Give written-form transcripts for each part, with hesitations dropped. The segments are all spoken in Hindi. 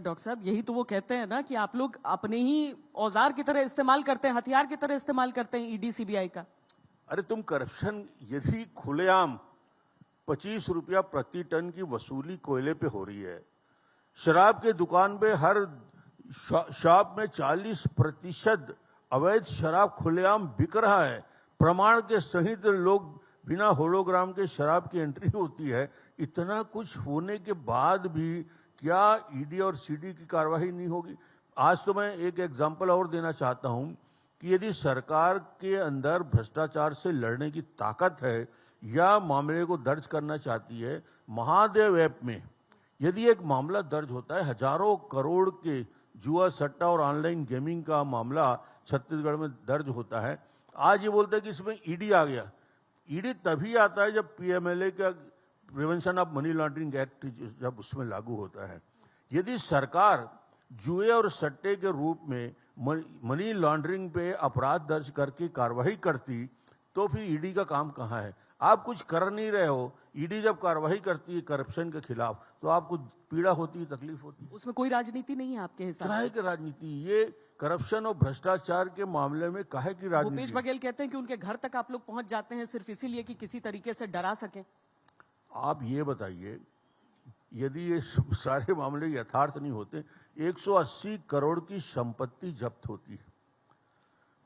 डॉक्टर साहब, यही तो वो कहते हैं ना कि आप लोग अपने ही औजार की तरह इस्तेमाल करते हैं, हथियार की तरह इस्तेमाल करते हैं ईडी सीबीआई का। अरे तुम करप्शन यदि खुलेआम 25 रुपया प्रति टन की वसूली कोयले पे हो रही है, शराब के दुकान पे हर शॉप में 40% अवैध शराब खुलेआम बिक रहा है, प्रमाण के सहित लोग बिना होलोग्राम के शराब की एंट्री होती है, इतना कुछ होने के बाद भी क्या ईडी और सीडी की कार्रवाई नहीं होगी? आज तो मैं एक एग्जांपल और देना चाहता हूं कि यदि सरकार के अंदर भ्रष्टाचार से लड़ने की ताकत है या मामले को दर्ज करना चाहती है, महादेव ऐप में यदि एक मामला दर्ज होता है, हजारों करोड़ के जुआ सट्टा और ऑनलाइन गेमिंग का मामला छत्तीसगढ़ में दर्ज होता है, आज ये बोलते हैं कि इसमें ईडी आ गया। ईडी तभी आता है जब पीएमएलए का prevention of money laundering act जब उसमें लागू होता है। यदि सरकार जुए और सट्टे के रूप में मनी लॉन्ड्रिंग पे अपराध दर्ज करके कार्रवाई करती तो फिर ईडी का काम कहाँ है? आप कुछ कर नहीं रहे हो। ईडी जब कार्रवाई करती है करप्शन के खिलाफ तो आपको पीड़ा होती है, तकलीफ होती है। उसमें कोई राजनीति नहीं है आपके हिसाब से? काहे की राजनीति? ये करप्शन और भ्रष्टाचार के मामले में काहे की राजनीति? भूपेश बघेल कहते हैं कि उनके घर तक आप लोग पहुंच जाते हैं सिर्फ इसीलिए कि किसी तरीके से डरा सकें। आप ये बताइए, यदि ये सारे मामले यथार्थ नहीं होते, 180 करोड़ की संपत्ति जब्त होती है।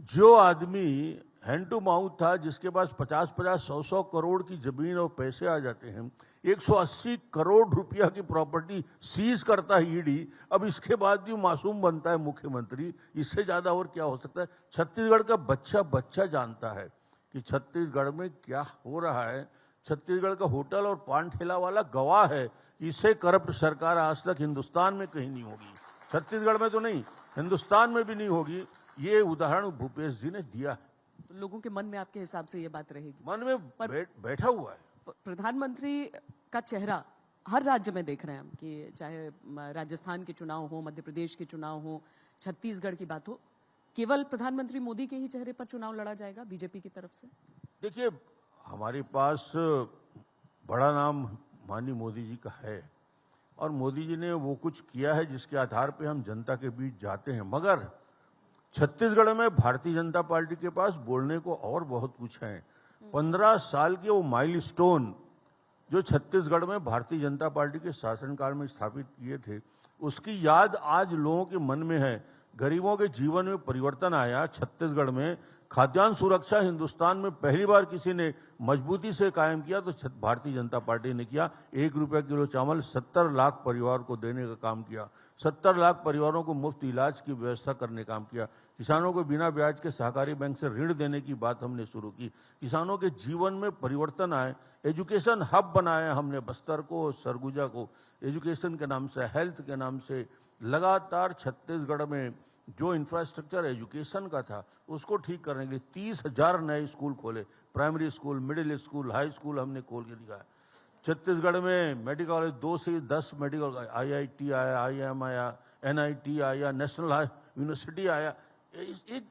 जो आदमी हैंड टू माउथ था, जिसके पास 50-50, 100-100 करोड़ की जमीन और पैसे आ जाते हैं, 180 करोड़ रुपया की प्रॉपर्टी सीज करता है ईडी। अब इसके बाद भी मासूम बनता है मुख्यमंत्री, इससे ज्यादा और क्या हो सकता है? छत्तीसगढ़ का बच्चा बच्चा जानता है कि छत्तीसगढ़ में क्या हो रहा है। छत्तीसगढ़ का होटल और पान ठेला वाला गवाह है। इससे करप्ट सरकार आज तक हिंदुस्तान में कहीं नहीं होगी, छत्तीसगढ़ में तो नहीं, हिंदुस्तान में भी नहीं होगी। ये उदाहरण भूपेश जी ने दिया है। तो लोगों के मन में आपके हिसाब से ये बात रहेगी? मन में बैठा हुआ है। प्रधानमंत्री का चेहरा हर राज्य में देख रहे हैं हम, कि चाहे राजस्थान के चुनाव हो, मध्य प्रदेश के चुनाव हो, छत्तीसगढ़ की बात हो, केवल प्रधानमंत्री मोदी के ही चेहरे पर चुनाव लड़ा जाएगा बीजेपी की तरफ से? देखिए, हमारे पास बड़ा नाम माननीय मोदी जी का है और मोदी जी ने वो कुछ किया है जिसके आधार पे हम जनता के बीच जाते हैं। मगर छत्तीसगढ़ में भारतीय जनता पार्टी के पास बोलने को और बहुत कुछ है। 15 साल के वो माइलस्टोन जो छत्तीसगढ़ में भारतीय जनता पार्टी के शासनकाल में स्थापित किए थे, उसकी याद आज लोगों के मन में है। गरीबों के जीवन में परिवर्तन आया। छत्तीसगढ़ में खाद्यान्न सुरक्षा हिंदुस्तान में पहली बार किसी ने मजबूती से कायम किया तो भारतीय जनता पार्टी ने किया। 1 रुपया किलो चावल 70 लाख परिवार को देने का काम किया। 70 लाख परिवारों को मुफ्त इलाज की व्यवस्था करने का काम किया। किसानों को बिना ब्याज के सहकारी बैंक से ऋण देने की बात हमने शुरू की। किसानों के जीवन में परिवर्तन आए। एजुकेशन हब बनाया हमने बस्तर को, सरगुजा को, एजुकेशन के नाम से, हेल्थ के नाम से। लगातार छत्तीसगढ़ में जो इंफ्रास्ट्रक्चर एजुकेशन का था उसको ठीक करने के लिए 30,000 नए स्कूल खोले। Primary school, middle school, high school हमने खोल के दिखाया। छत्तीसगढ़ में मेडिकल कॉलेज 2 से 10 मेडिकल, IIT आया, IIM आया, NIT आया, नेशनल यूनिवर्सिटी आया। एक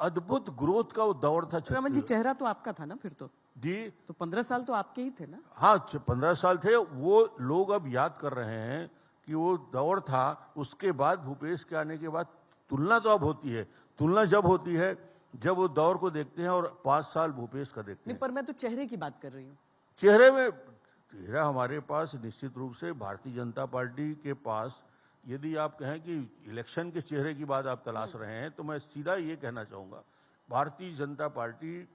अद्भुत ग्रोथ का वो दौर था। रमन जी, चेहरा तो आपका था ना फिर तो? जी, तो 15 साल तो आपके ही थे ना? हाँ, 15 साल थे। वो लोग अब याद कर रहे हैं कि वो दौर था। उसके बाद भूपेश के आने के बाद तुलना तो अब होती है। तुलना जब होती है जब वो दौर को देखते हैं और 5 साल भूपेश का देखते हैं। पर मैं तो चेहरे की बात कर रही हूँ। चेहरा हमारे पास निश्चित रूप से भारतीय जनता पार्टी के पास, यदि आप कहें कि इलेक्शन के चेहरे की बात आप तलाश रहे हैं तो मैं सीधा ये कहना चाहूँगा, भारतीय जनता पार्टी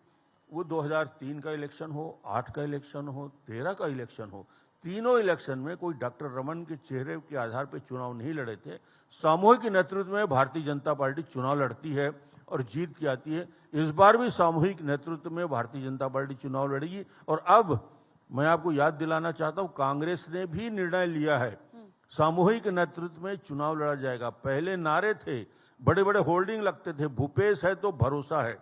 वो 2003 का इलेक्शन हो, 8 का इलेक्शन हो, 13 का इलेक्शन हो, तीनों इलेक्शन में कोई डॉक्टर रमन के चेहरे के आधार पर चुनाव नहीं लड़े थे। सामूहिक नेतृत्व में भारतीय जनता पार्टी चुनाव लड़ती है और जीत के आती है। इस बार भी सामूहिक नेतृत्व में भारतीय जनता पार्टी चुनाव लड़ेगी। और अब मैं आपको याद दिलाना चाहता हूं, कांग्रेस ने भी निर्णय लिया है, सामूहिक नेतृत्व में चुनाव लड़ा जाएगा। पहले नारे थे, बड़े बड़े होर्डिंग लगते थे, भूपेश है तो भरोसा है।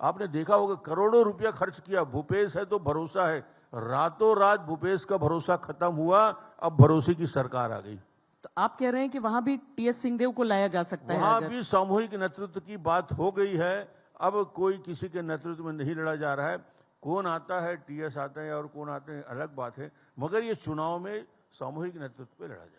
आपने देखा होगा करोड़ों रुपया खर्च किया, भूपेश है तो भरोसा है। रातों रात भूपेश का भरोसा खत्म हुआ, अब भरोसे की सरकार आ गई। तो आप कह रहे हैं कि वहां भी TS सिंहदेव को लाया जा सकता है? वहां भी सामूहिक नेतृत्व की बात हो गई है। अब कोई किसी के नेतृत्व में नहीं लड़ा जा रहा है। कौन आता है, TS आते हैं और कौन आते हैं अलग बात है, मगर ये चुनाव में सामूहिक नेतृत्व पे लड़ा जाए।